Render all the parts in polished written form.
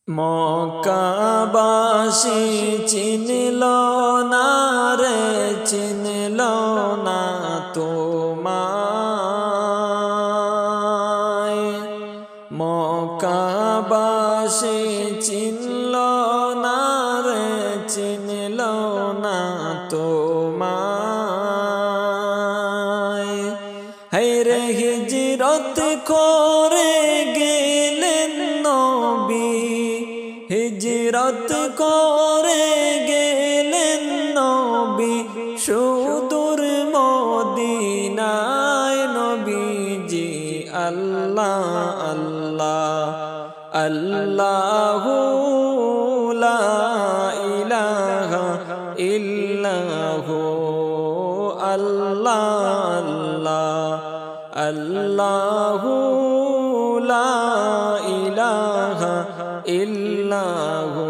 মক্কাবাসী চিনল না রে, চিনল না তোমায়। মক্কাবাসী চিনল না রে, চিনল না তোমায়। হায়রে হিজরত করে গেলেন নবী, হিজরত করে গেলেন নবী সুদূর মদিনায়। নবীজি আল্লাহ আল্লাহ আল্লাহু লা ইলাহা ইল্লাহু, আল্লাহ আল্লাহ আল্লাহু লা ইলাহা ইল্লাহু।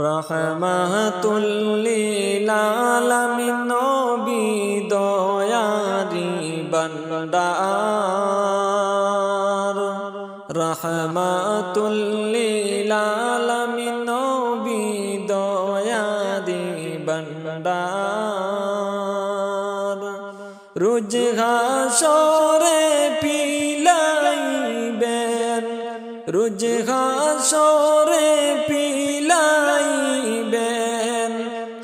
রাহমাতুল লিল আলামিন নবী দয়ারি বান্দার। রাহমাতুল লিল আলামিন নবী দয়ারি বান্দার। রোজ হাসরে পিলাইবেন, রোজ হাসরে পিলাইবেন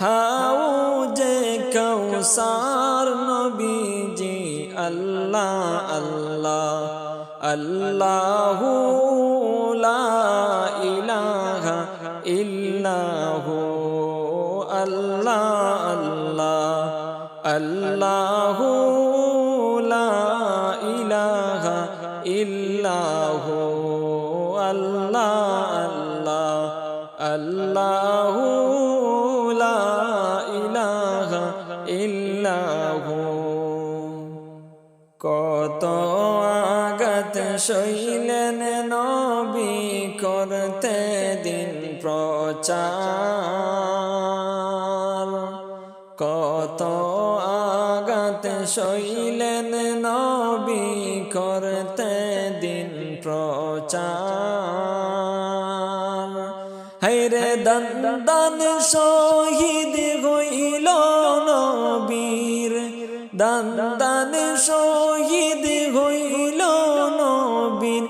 হাউজে কাউসার। নবীজি আল্লাহ আল্লাহ আল্লাহু লা ইলাহা ইল্লাহু, আল্লাহ আল্লাহ আল্লাহু লা ইলাহা ইল্লাহু, আল্লাহ আল্লাহ আল্লাহু লা ইলাহা ইল্লাহু। কত আঘাত সইলেন নবী করতে দিন প্রচার। কত আঘাত সইলেন নবী করতে দিন প্রচার। হায়রে দান দান শহীদ হইল নবীর, দান দান শহীদ হইল নবীর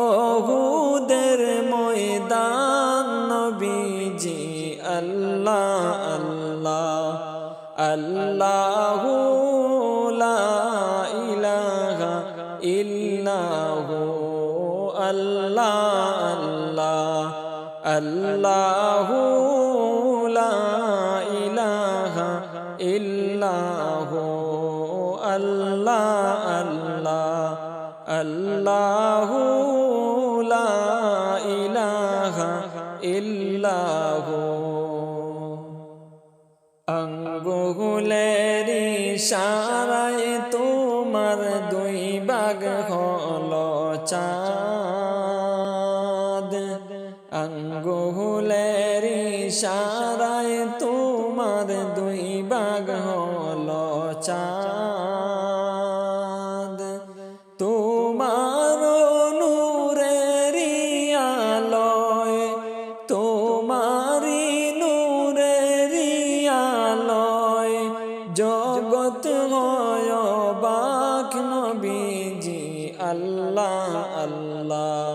ওহুদের ময়দান। নবীজি আল্লাহ আল্লাহ আল্লাহু লা ইলাহা ইল্লাহু, আল্লাহ আল্লাহ আল্লাহু লা ইলাহা ইল্লাহু, আল্লাহ আল্লাহ আল্লাহু লা ইলাহা ইল্লাহু। আঙ্গুলের ইশারায় তোমার দুই ভাগ হলো চাঁদ। আঙ্গুলের ইশারায় তোমার দুই ভাগ হলো চাঁদ। তোমার নূরের আলোয়, তোমারি নূরের আলোয় জগৎ হয় অবাক। নবীজি আল্লাহ আল্লাহ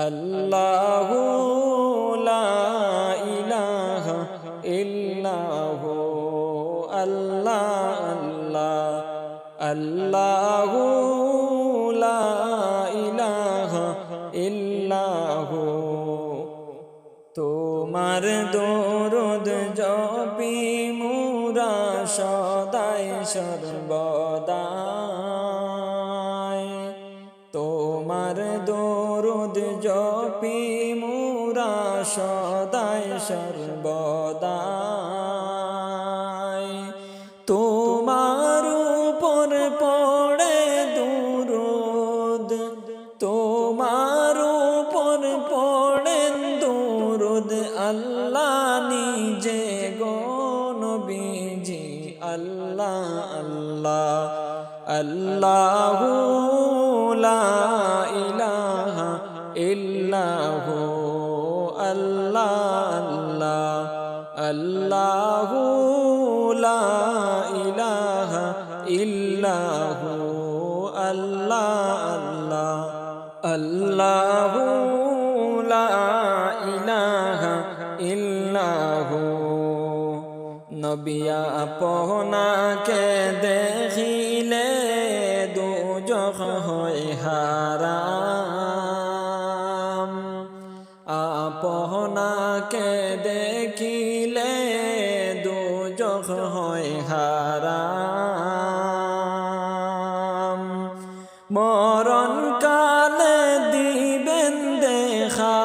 আল্লাহু লা ইলাহা ইল্লাহু, আল্লাহ আল্লাহ আল্লাহু লা ইলাহা ইল্লাহু। তোমার দরুদ জপি মুরা সদাই সর্বদাই। তোমার দরুদ জপি মুরা সদাই সর্বদাই। তোমার উপর পড়ে দুরুদ, তোমার উপর পড়েন দুরুদ আল্লাহ নিজে গো। নবীজি আল্লাহ আল্লাহ আল্লাহু লা ইলাহা ইল্লা ইল্লাহু আল্লাহ আল্লাহ আল্লাহু লা ইলাহা ইল্লাহু আল্লাহ আল্লাহ আল্লাহু লা ইলাহা ইল্লাহু নবী আপনাকে দেখিলে দুজখ হয় হারাম আপনাকে দেখিলে দুজখ হয় হারাম মরণ কালে দিবেন দেখা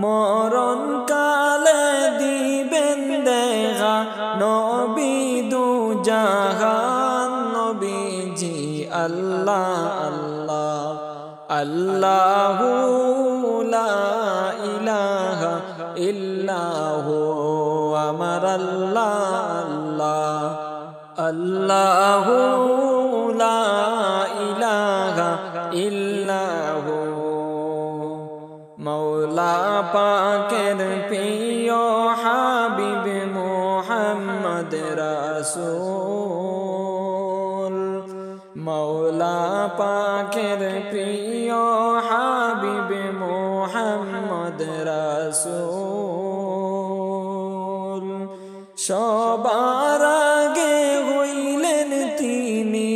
মরণ কালে দিবেন দেখা নবী দু জাহান নবীজি আল্লাহ আল্লাহ আল্লাহু লা ইলাহা ইল্লাহু আমার আল্লাহ আল্লাহু লা ইলাহা ইল্লাহু মৌলা পাকের প্রিয় হাবিব মুহাম্মদ রাসূল মৌলা পাকের প্রিয় হাবিব মুহাম্মদ রাসূল সবার আগে হইলেন তিনি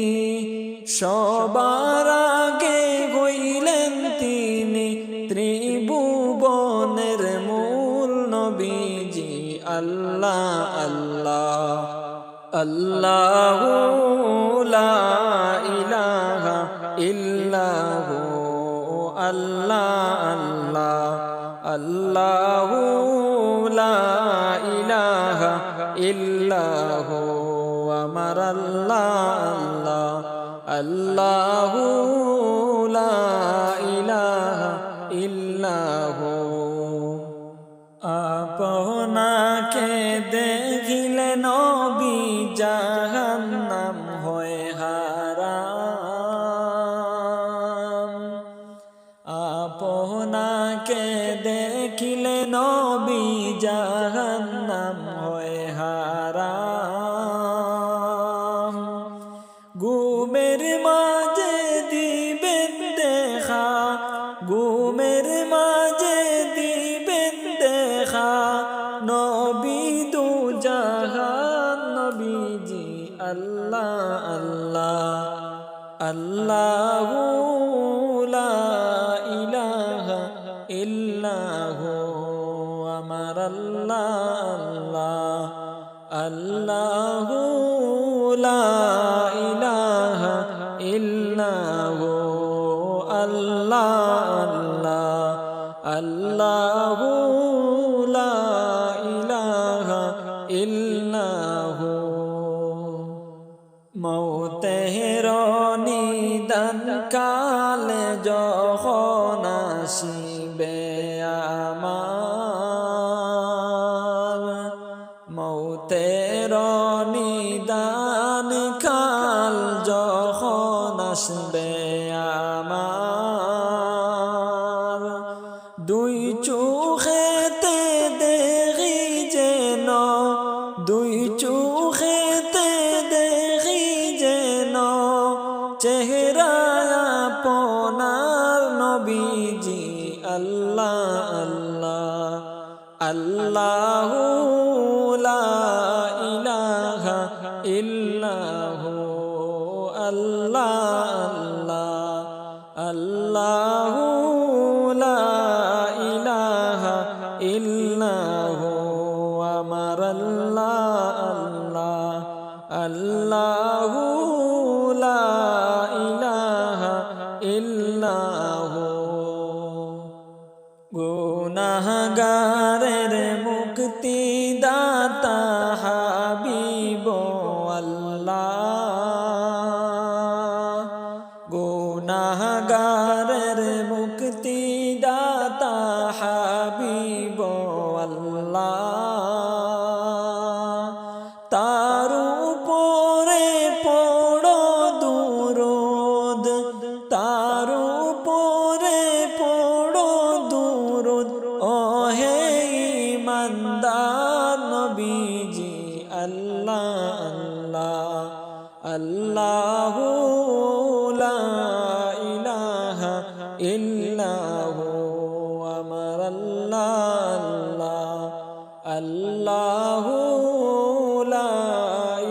সবার আগে হইলেন তিনি ত্রিভুবনের মূল নবীজি আল্লাহ আল্লাহ আল্লাহু লা ইলাহা ইল্লাহু আল্লাহ আল্লাহ আল্লাহু লা ইলাহা ইল্লাহু আমার আল্লাহ আল্লাহু লা ইলাহা ইল্লাহু আপনাকে দেখিলে নবী জাহান্নাম হয় হারাম আপনাকে দেখিলে নবী জাহান্নাম হয় হারাম ঘুমের মাঝে দিবেন দেখা ঘুমের মাঝে দিবেন দেখা নবী দু জাহান নবীজি আল্লাহ আল্লাহ আল্লাহু লা ইলাহা ইল্লাহু আমার আল্লাহ আল্লাহু লা ইলাহা ইল্লাহু আল্লাহ আল্লাহু লা ইলাহা ইল্লাহু মৌতের নিদান কালে যখন আসিবে আমার মৌতের নিদান কাল যখন আসবে আমার দুই চোখেতে দেখি যেন দুই চোখেতে দেখি যেন চেহারা আপনার নবীজি আল্লাহ আল্লাহ আল্লাহু লা ইলাহা ইল্লাহু আল্লাহ আল্লাহু লা ইলাহা ইল্লাহু আমার আল্লাহ আল্লাহু লা ইলাহা ইল্লাহু গুনাহগারের মুক্তি দাতা হাবিব আল্লাহ গুনাহগারের মুক্তি দাতা হাবিব আল্লাহ তার উপরে পড়ো দুরূদ তার উপরে পড়ো আল্লাহু লা ইলাহা ইল্লাহু আমার আল্লাহ আল্লাহু লা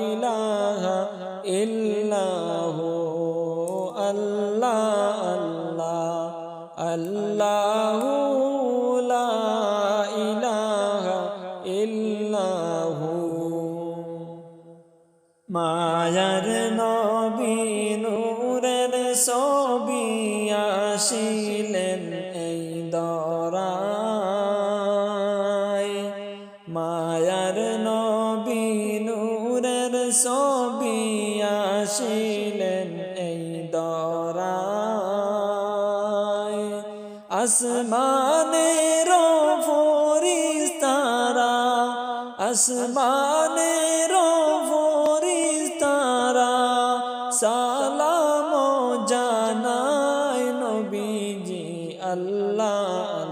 ইলাহা ইল্লাহু আল্লাহ আল্লাহু লা ইলাহা ইল্লাহু মায়ার নবী নূরের ছবি আসিলেন এই দরায় মায়ার নবী নূরের ছবি আসিলেন এই দরায় আসমানের ফেরেশতারা আসমানের ফেরেশতারা সালাম জানায় নবীজি আল্লাহ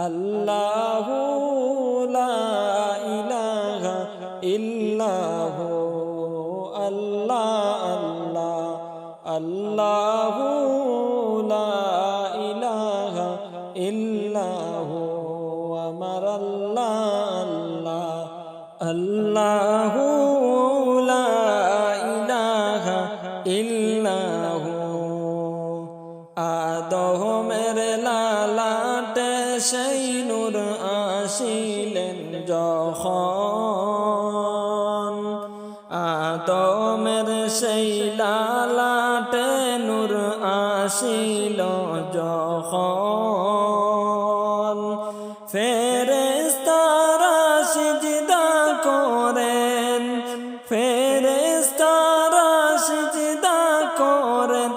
আল্লাহু লা ইলাহা ইল্লাহু আল্লাহ আল্লাহু লা ইলাহা ইল্লাহু আমার আল্লাহ আল্লাহু লা ইলাহা ইল্লাহু আদমের লালাটে সেই নূর আসিলেন যখন আদমের সেই লালাটে নূর আসিল যখন ফেরেশতারা সিজদা করেন ফেরেশতারা সিজদা করেন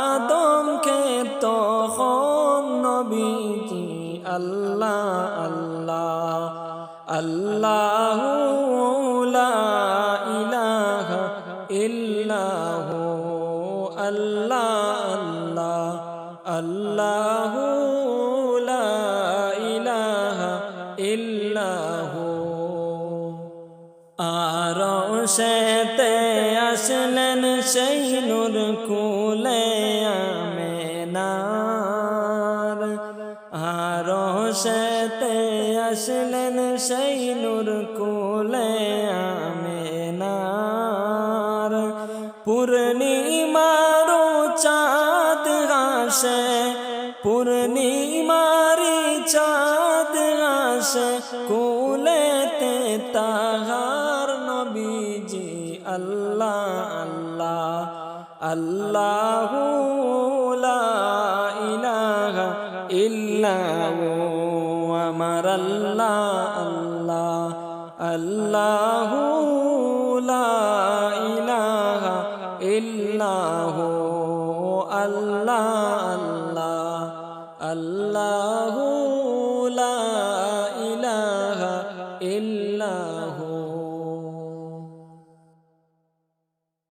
আদমকে তখন নবীজি আল্লাহ আল্লাহু লা ইলাহা ইল্লাহু আল্লাহ আল্লাহু লা ইলাহা ইল্লাহু আরশেতে আসলেন সেই নূর কুলে আমেনার আরশেতে আসলেন সেই নূর কুলে আমেনার পূর্ণিমার চাঁদ হাসে পূর্ণিমারি চাঁদ হাসে কুলেতে তাহার নবীজি আল্লাহ আল্লাহু লা ইলাহা ইল্লাহু আমার আল্লাহ আল্লাহু লা ইলাহা ইল্লাহু আল্লাহ